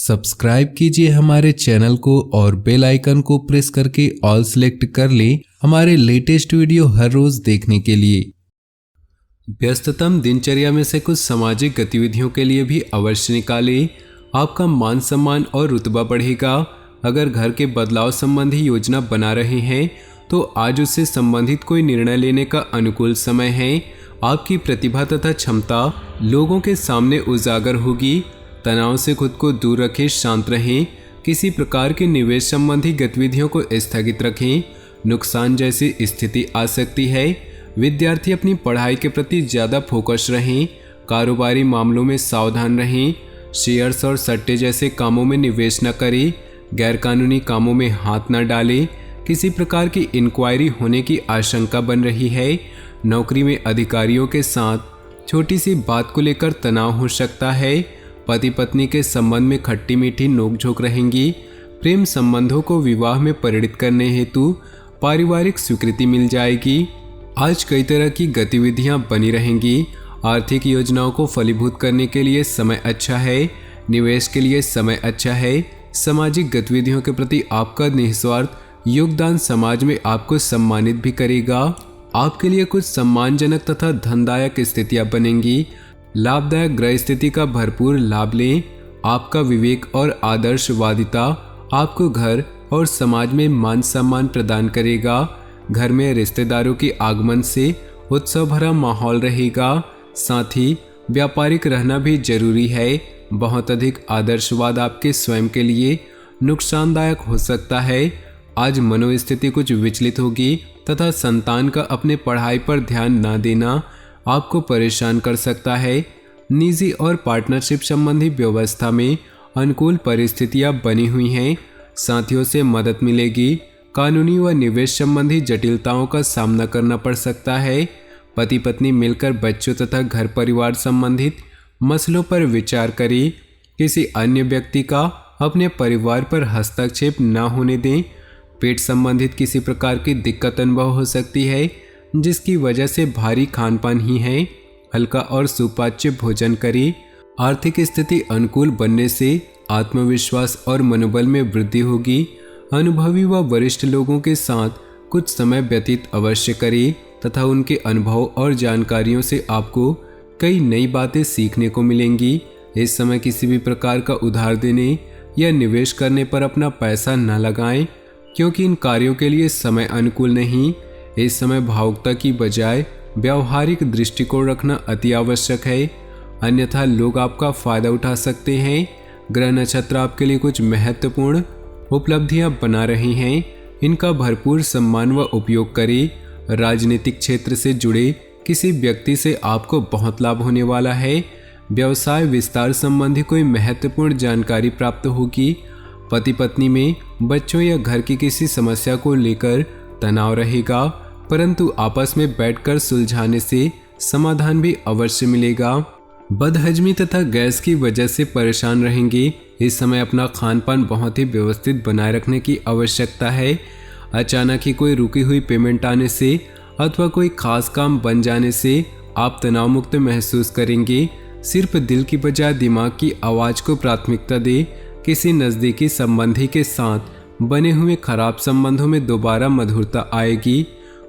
Subscribe कीजिए हमारे channel को और बेल आइकन को प्रेस करके ऑल सेलेक्ट कर लें हमारे लेटेस्ट वीडियो हर रोज देखने के लिए। व्यस्ततम दिनचर्या में से कुछ सामाजिक गतिविधियों के लिए भी अवश्य निकालें। आपका मान सम्मान और रुतबा बढ़ेगा। अगर घर के बदलाव संबंधी योजना बना रहे हैं तो आज उससे संबंधित कोई निर्णय लेने का अनुकूल समय है। आपकी प्रतिभा तथा क्षमता लोगों के सामने उजागर होगी। तनाव से खुद को दूर रखें, शांत रहें। किसी प्रकार के निवेश संबंधी गतिविधियों को स्थगित रखें, नुकसान जैसी स्थिति आ सकती है। विद्यार्थी अपनी पढ़ाई के प्रति ज़्यादा फोकस रहें। कारोबारी मामलों में सावधान रहें। शेयर्स और सट्टे जैसे कामों में निवेश न करें। गैरकानूनी कामों में हाथ न डालें। किसी प्रकार की इंक्वायरी होने की आशंका बन रही है। नौकरी में अधिकारियों के साथ छोटी सी बात को लेकर तनाव हो सकता है। पति पत्नी के संबंध में खट्टी मीठी नोकझोंक रहेंगी। प्रेम संबंधों को विवाह में परिणित करने हेतु पारिवारिक स्वीकृति मिल जाएगी। आज कई तरह की गतिविधियां बनी रहेंगी। आर्थिक योजनाओं को फलीभूत करने के लिए समय अच्छा है। निवेश के लिए समय अच्छा है। सामाजिक गतिविधियों के प्रति आपका निस्वार्थ योगदान समाज में आपको सम्मानित भी करेगा। आपके लिए कुछ सम्मानजनक तथा धनदायक स्थितियां बनेंगी। लाभदायक ग्रह स्थिति का भरपूर लाभ लें। आपका विवेक और आदर्शवादिता आपको घर और समाज में मान सम्मान प्रदान करेगा। घर में रिश्तेदारों के आगमन से उत्सव भरा माहौल रहेगा। साथ ही व्यापारिक रहना भी जरूरी है। बहुत अधिक आदर्शवाद आपके स्वयं के लिए नुकसानदायक हो सकता है। आज मनोस्थिति कुछ विचलित होगी तथा संतान का अपने पढ़ाई पर ध्यान न देना आपको परेशान कर सकता है। निजी और पार्टनरशिप संबंधी व्यवस्था में अनुकूल परिस्थितियां बनी हुई हैं। साथियों से मदद मिलेगी। कानूनी व निवेश संबंधी जटिलताओं का सामना करना पड़ सकता है। पति पत्नी मिलकर बच्चों तथा घर परिवार संबंधित मसलों पर विचार करें। किसी अन्य व्यक्ति का अपने परिवार पर हस्तक्षेप न होने दें। पेट संबंधित किसी प्रकार की दिक्कत अनुभव हो सकती है जिसकी वजह से भारी खान पान ही है। हल्का और सुपाच्य भोजन करें। आर्थिक स्थिति अनुकूल बनने से आत्मविश्वास और मनोबल में वृद्धि होगी। अनुभवी व वरिष्ठ लोगों के साथ कुछ समय व्यतीत अवश्य करें तथा उनके अनुभव और जानकारियों से आपको कई नई बातें सीखने को मिलेंगी। इस समय किसी भी प्रकार का उधार देने या निवेश करने पर अपना पैसा न लगाएं क्योंकि इन कार्यों के लिए समय अनुकूल नहीं। इस समय भावुकता की बजाय व्यावहारिक दृष्टिकोण रखना अति आवश्यक है, अन्यथा लोग आपका फायदा उठा सकते हैं। ग्रह नक्षत्र आपके लिए कुछ महत्वपूर्ण उपलब्धियां बना रहे हैं। इनका भरपूर सम्मान व उपयोग करें। राजनीतिक क्षेत्र से जुड़े किसी व्यक्ति से आपको बहुत लाभ होने वाला है। व्यवसाय विस्तार संबंधी कोई महत्वपूर्ण जानकारी प्राप्त होगी। पति पत्नी में बच्चों या घर की किसी समस्या को लेकर तनाव रहेगा, परंतु आपस में बैठकर सुलझाने से समाधान भी अवश्य मिलेगा। बदहजमी तथा गैस की वजह से परेशान रहेंगे। इस समय अपना खान पान बहुत ही व्यवस्थित बनाए रखने की आवश्यकता है। अचानक ही कोई रुकी हुई पेमेंट आने से अथवा कोई खास काम बन जाने से आप तनाव मुक्त महसूस करेंगे। सिर्फ दिल की बजाय दिमाग की आवाज़ को प्राथमिकता दें। किसी नज़दीकी संबंधी के साथ बने हुए खराब संबंधों में दोबारा मधुरता आएगी।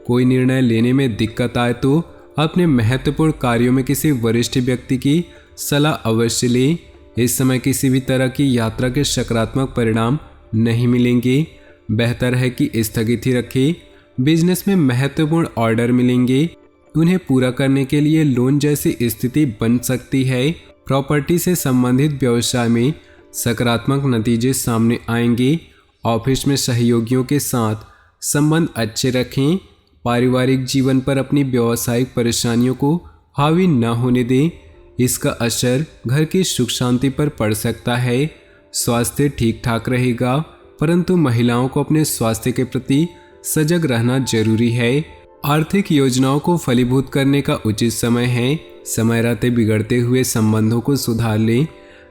कोई निर्णय लेने में दिक्कत आए तो अपने महत्वपूर्ण कार्यों में किसी वरिष्ठ व्यक्ति की सलाह अवश्य लें। इस समय किसी भी तरह की यात्रा के सकारात्मक परिणाम नहीं मिलेंगे। बेहतर है कि स्थगित ही रखें। बिजनेस में महत्वपूर्ण ऑर्डर मिलेंगे। उन्हें पूरा करने के लिए लोन जैसी स्थिति बन सकती है। प्रॉपर्टी से संबंधित व्यवसाय में सकारात्मक नतीजे सामने आएंगे। ऑफिस में सहयोगियों के साथ संबंध अच्छे रखें। पारिवारिक जीवन पर अपनी व्यावसायिक परेशानियों को हावी न होने दें। इसका असर घर की सुख शांति पर पड़ सकता है। स्वास्थ्य ठीक ठाक रहेगा, परंतु महिलाओं को अपने स्वास्थ्य के प्रति सजग रहना जरूरी है। आर्थिक योजनाओं को फलीभूत करने का उचित समय है। समय रहते बिगड़ते हुए संबंधों को सुधार लें।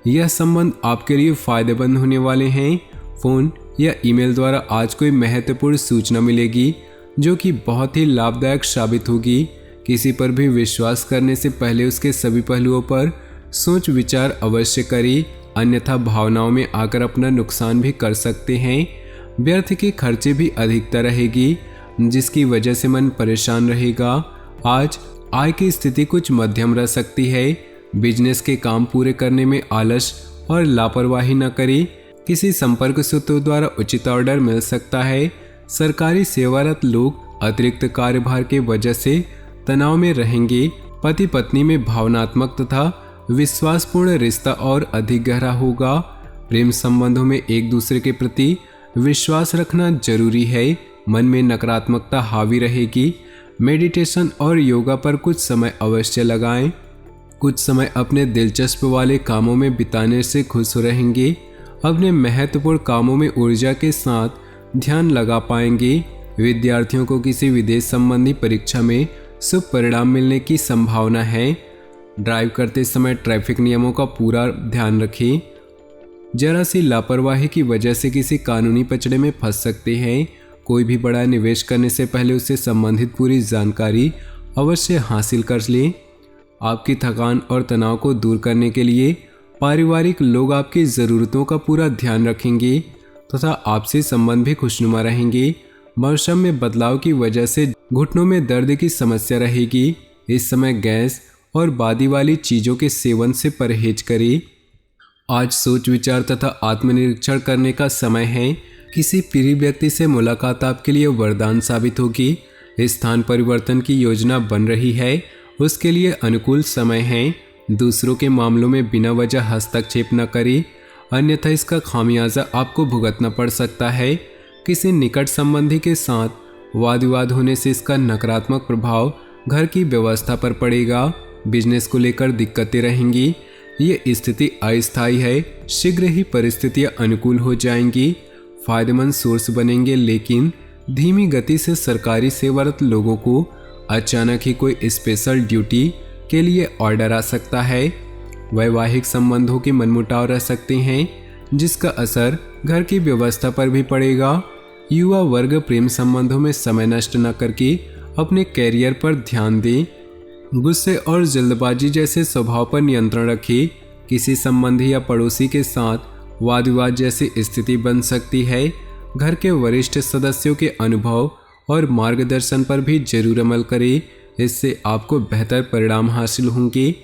यह संबंध आपके लिए फायदेमंद होने वाले हैं। फोन या ईमेल द्वारा आज कोई महत्वपूर्ण सूचना मिलेगी जो कि बहुत ही लाभदायक साबित होगी। किसी पर भी विश्वास करने से पहले उसके सभी पहलुओं पर सोच विचार अवश्य करें। अन्यथा भावनाओं में आकर अपना नुकसान भी कर सकते हैं। व्यर्थ के खर्चे भी अधिकता रहेगी, जिसकी वजह से मन परेशान रहेगा। आज आय की स्थिति कुछ मध्यम रह सकती है। बिजनेस के काम पूरे करने में आलस और लापरवाही न करें। किसी संपर्क सूत्रों द्वारा उचित ऑर्डर मिल सकता है। सरकारी सेवारत लोग अतिरिक्त कार्यभार के वजह से तनाव में रहेंगे। पति पत्नी में भावनात्मक तथा विश्वासपूर्ण रिश्ता और अधिक गहरा होगा। प्रेम संबंधों में एक दूसरे के प्रति विश्वास रखना जरूरी है। मन में नकारात्मकता हावी रहेगी। मेडिटेशन और योगा पर कुछ समय अवश्य लगाएं। कुछ समय अपने दिलचस्प वाले कामों में बिताने से खुश रहेंगे। अपने महत्वपूर्ण कामों में ऊर्जा के साथ ध्यान लगा पाएंगे। विद्यार्थियों को किसी विदेश संबंधी परीक्षा में शुभ परिणाम मिलने की संभावना है। ड्राइव करते समय ट्रैफिक नियमों का पूरा ध्यान रखें। जरा सी लापरवाही की वजह से किसी कानूनी पचड़े में फंस सकते हैं। कोई भी बड़ा निवेश करने से पहले उससे संबंधित पूरी जानकारी अवश्य हासिल कर लें। आपकी थकान और तनाव को दूर करने के लिए पारिवारिक लोग आपकी ज़रूरतों का पूरा ध्यान रखेंगे तथा आपसे संबंध भी खुशनुमा रहेंगे। मौसम में बदलाव की वजह से घुटनों में दर्द की समस्या रहेगी। इस समय गैस और बादी वाली चीज़ों के सेवन से परहेज करें। आज सोच विचार तथा आत्मनिरीक्षण करने का समय है। किसी प्रिय व्यक्ति से मुलाकात आपके लिए वरदान साबित होगी। स्थान परिवर्तन की योजना बन रही है, उसके लिए अनुकूल समय है। दूसरों के मामलों में बिना वजह हस्तक्षेप न करें, अन्यथा इसका खामियाजा आपको भुगतना पड़ सकता है। किसी निकट संबंधी के साथ वाद विवाद होने से इसका नकारात्मक प्रभाव घर की व्यवस्था पर पड़ेगा। बिजनेस को लेकर दिक्कतें रहेंगी। ये स्थिति अस्थायी है, शीघ्र ही परिस्थितियां अनुकूल हो जाएंगी। फायदेमंद सोर्स बनेंगे, लेकिन धीमी गति से सरकारी सेवारत लोगों को अचानक ही कोई स्पेशल ड्यूटी के लिए ऑर्डर आ सकता है। वैवाहिक संबंधों के मनमुटाव रह सकते हैं, जिसका असर घर की व्यवस्था पर भी पड़ेगा। युवा वर्ग प्रेम संबंधों में समय नष्ट न करके अपने कैरियर पर ध्यान दें। गुस्से और जल्दबाजी जैसे स्वभाव पर नियंत्रण रखें। किसी संबंधी या पड़ोसी के साथ वाद विवाद जैसी स्थिति बन सकती है। घर के वरिष्ठ सदस्यों के अनुभव और मार्गदर्शन पर भी जरूर अमल करें, इससे आपको बेहतर परिणाम हासिल होंगे।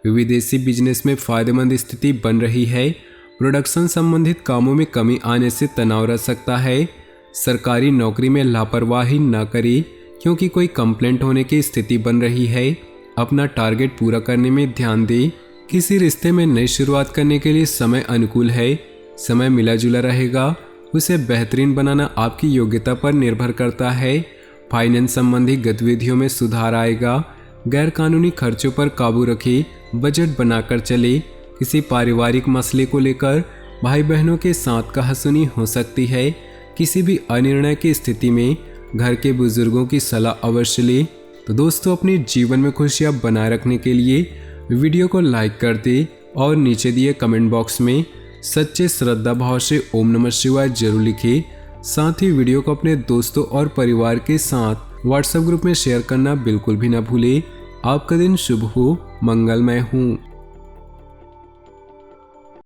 विदेशी बिजनेस में फायदेमंद स्थिति बन रही है। प्रोडक्शन संबंधित कामों में कमी आने से तनाव रह सकता है। सरकारी नौकरी में लापरवाही न करें, क्योंकि कोई कंप्लेंट होने की स्थिति बन रही है। अपना टारगेट पूरा करने में ध्यान दें। किसी रिश्ते में नई शुरुआत करने के लिए समय अनुकूल है। समय मिला जुला रहेगा, उसे बेहतरीन बनाना आपकी योग्यता पर निर्भर करता है। फाइनेंस संबंधी गतिविधियों में सुधार आएगा। गैर कानूनी खर्चों पर काबू रखें, बजट बनाकर चले। किसी पारिवारिक मसले को लेकर भाई बहनों के साथ कहासुनी हो सकती है। किसी भी अनिर्णय की स्थिति में घर के बुजुर्गों की सलाह अवश्य लें। तो दोस्तों, अपने जीवन में खुशियां बनाए रखने के लिए वीडियो को लाइक कर दें और नीचे दिए कमेंट बॉक्स में सच्चे श्रद्धा भाव से ओम नमः शिवाय जरूर लिखें। साथ ही वीडियो को अपने दोस्तों और परिवार के साथ व्हाट्सएप ग्रुप में शेयर करना बिल्कुल भी ना भूलें। आपका दिन शुभ हो, मंगलमय हो।